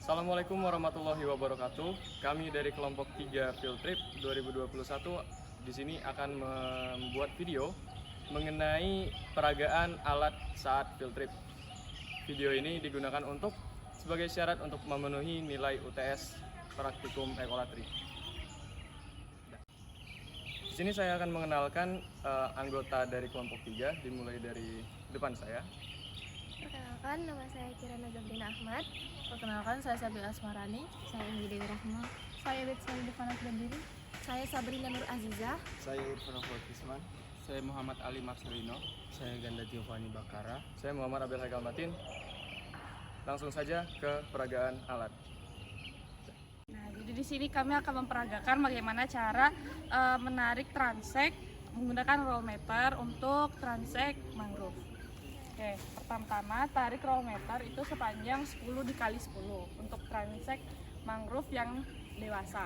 Assalamualaikum warahmatullahi wabarakatuh. Kami dari kelompok 3 Field Trip 2021 di sini akan membuat video mengenai peragaan alat saat field trip. Video ini digunakan sebagai syarat untuk memenuhi nilai UTS praktikum ekolatri. Di sini saya akan mengenalkan anggota dari kelompok 3 dimulai dari depan saya. Perkenalkan, nama saya Kirana Gabrina Ahmad. Perkenalkan, saya Sabil Asmarani. Saya Indi Dewi Rahma. Saya Betsa Devana Berdiri. Saya Sabrina Nur Azizah. Saya Irfan Kisman. Saya Muhammad Ali Marcelino. Saya Ganda Giovanni Bakara. Saya Muhammad Abel Haikal Matin. Langsung saja ke peragaan alat. Nah, jadi di sini kami akan memperagakan bagaimana cara menarik transek menggunakan roll meter untuk transek mangrove. Oke, pertama-tama tarik roll meter itu sepanjang 10 dikali 10 untuk transek mangrove yang dewasa.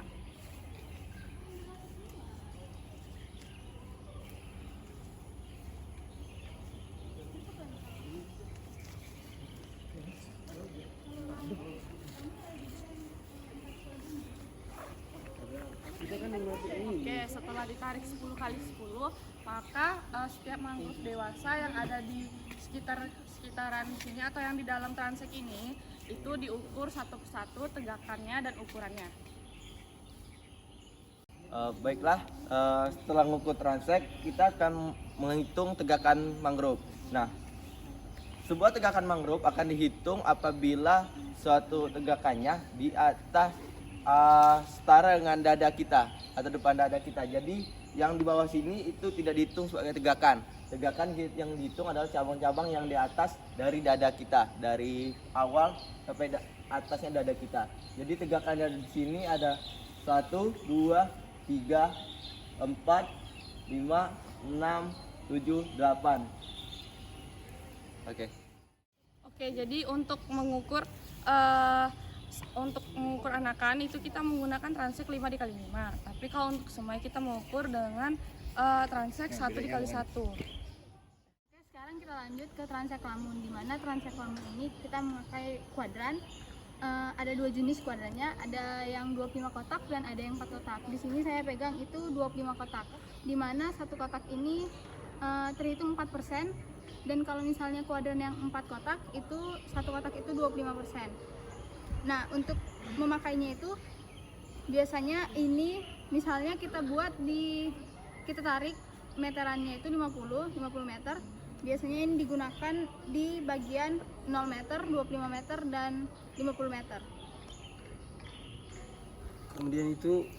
Oke, setelah ditarik 10 kali 10, maka setiap mangrove dewasa yang ada di sekitaran sini atau yang di dalam transek ini itu diukur satu persatu tegakannya dan ukurannya. Baiklah, setelah mengukur transek, kita akan menghitung tegakan mangrove. Nah, sebuah tegakan mangrove akan dihitung apabila suatu tegakannya di atas setara dengan dada kita atau depan dada kita. Jadi yang di bawah sini itu tidak dihitung sebagai tegakan. Tegakan yang dihitung adalah cabang-cabang yang di atas dari dada kita, dari awal sampai atasnya dada kita. Jadi tegakan yang di sini ada 1, 2, 3, 4, 5, 6, 7, 8. Oke, jadi untuk mengukur anakan itu kita menggunakan transek 5 dikali 5. Tapi kalau untuk semuanya kita mengukur dengan transek 1 dikali 1. Oke, sekarang kita lanjut ke transek lamun. Di mana transek lamun ini kita memakai kuadran. Ada 2 jenis kuadrannya, ada yang 25 kotak dan ada yang 4 kotak. Di sini saya pegang itu 25 kotak. Di mana satu kotak ini terhitung 4%. Dan kalau misalnya kuadran yang 4 kotak itu satu kotak itu 25%. Nah, untuk memakainya itu biasanya ini misalnya kita tarik meterannya itu 50 meter. Biasanya ini digunakan di bagian 0 meter, 25 meter dan 50 meter. Kemudian itu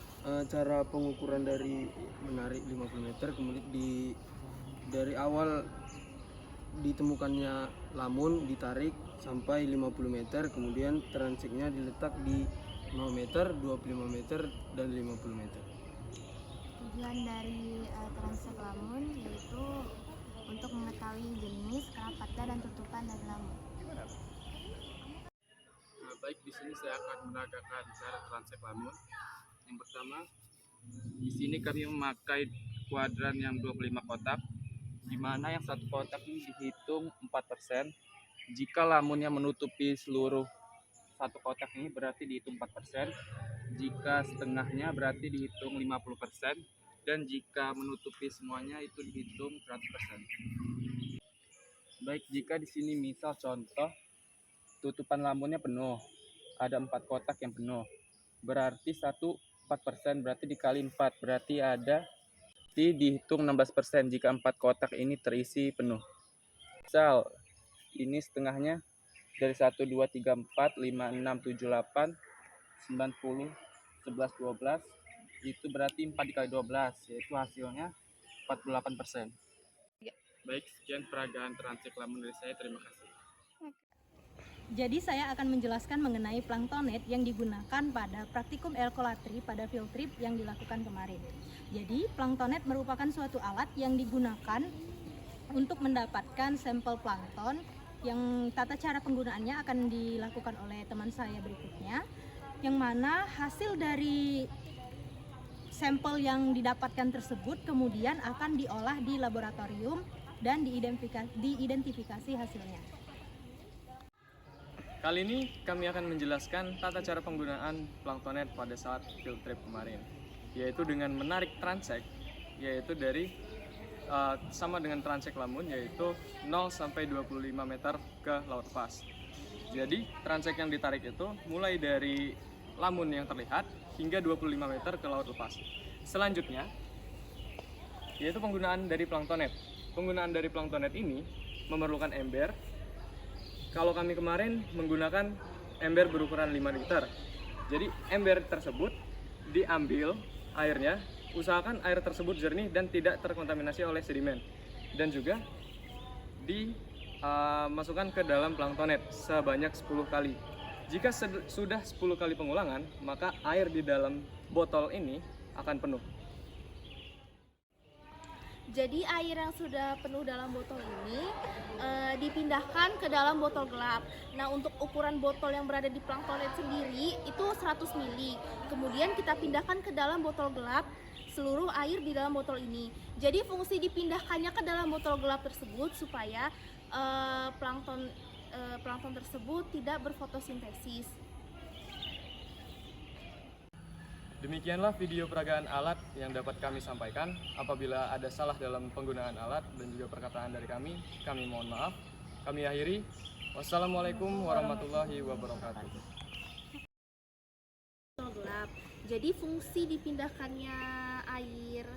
cara pengukuran dari menarik 50 meter, kemudian dari awal ditemukannya lamun ditarik sampai 50 meter, kemudian transeknya diletak di 0 meter, 25 meter, dan 50 meter. Tujuan dari transek lamun yaitu untuk mengetahui jenis, kerapatan, dan tutupan dari lamun. Baik, di sini saya akan menagakan cara transek lamun. Yang pertama, di sini kami memakai kuadran yang 25 kotak, di mana yang satu kotak ini dihitung 4%. Jika lamunnya menutupi seluruh satu kotak ini berarti dihitung 4%. Jika setengahnya berarti dihitung 50%. Dan jika menutupi semuanya itu dihitung 100%. Baik, jika di sini misal contoh tutupan lamunnya penuh, ada 4 kotak yang penuh, berarti 4% berarti dikali 4 berarti dihitung 16% jika 4 kotak ini terisi penuh. Misal ini setengahnya dari 1, 2, 3, 4, 5, 6, 7, 8, 90, 11, 12 itu berarti 4 dikali 12 yaitu hasilnya 48%. Baik, sekian peragaan transek lamun dari saya, terima kasih. Jadi saya akan menjelaskan mengenai planktonet yang digunakan pada praktikum ekolatri pada field trip yang dilakukan kemarin. Jadi planktonet merupakan suatu alat yang digunakan untuk mendapatkan sampel plankton yang tata cara penggunaannya akan dilakukan oleh teman saya berikutnya, yang mana hasil dari sampel yang didapatkan tersebut kemudian akan diolah di laboratorium dan diidentifikasi hasilnya. Kali ini kami akan menjelaskan tata cara penggunaan planktonet pada saat field trip kemarin, yaitu dengan menarik transek, yaitu dari sama dengan transek Lamun, yaitu 0 sampai 25 meter ke laut lepas. Jadi transek yang ditarik itu mulai dari Lamun yang terlihat hingga 25 meter ke laut lepas. Selanjutnya yaitu penggunaan dari planktonet. Penggunaan dari planktonet ini memerlukan ember. Kalau kami kemarin menggunakan ember berukuran 5 liter. Jadi ember tersebut diambil airnya, usahakan air tersebut jernih dan tidak terkontaminasi oleh sedimen. Dan juga dimasukkan ke dalam planktonet sebanyak 10 kali. Jika sudah 10 kali pengulangan, maka air di dalam botol ini akan penuh. Jadi air yang sudah penuh dalam botol ini dipindahkan ke dalam botol gelap. Nah, untuk ukuran botol yang berada di planktonet sendiri itu 100 ml. Kemudian kita pindahkan ke dalam botol gelap seluruh air di dalam botol ini. Jadi fungsi dipindahkannya ke dalam botol gelap tersebut supaya plankton tersebut tidak berfotosintesis. Demikianlah video peragaan alat yang dapat kami sampaikan. Apabila ada salah dalam penggunaan alat dan juga perkataan dari kami mohon maaf. Kami akhiri. Wassalamualaikum warahmatullahi wabarakatuh. Botol gelap. Jadi fungsi dipindahkannya air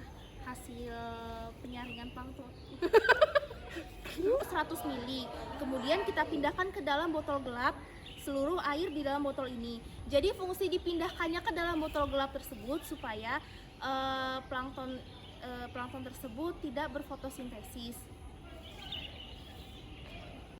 hasil penyaringan plankton itu 100 ml. Kemudian kita pindahkan ke dalam botol gelap seluruh air di dalam botol ini. Jadi fungsi dipindahkannya ke dalam botol gelap tersebut supaya plankton tersebut tidak berfotosintesis.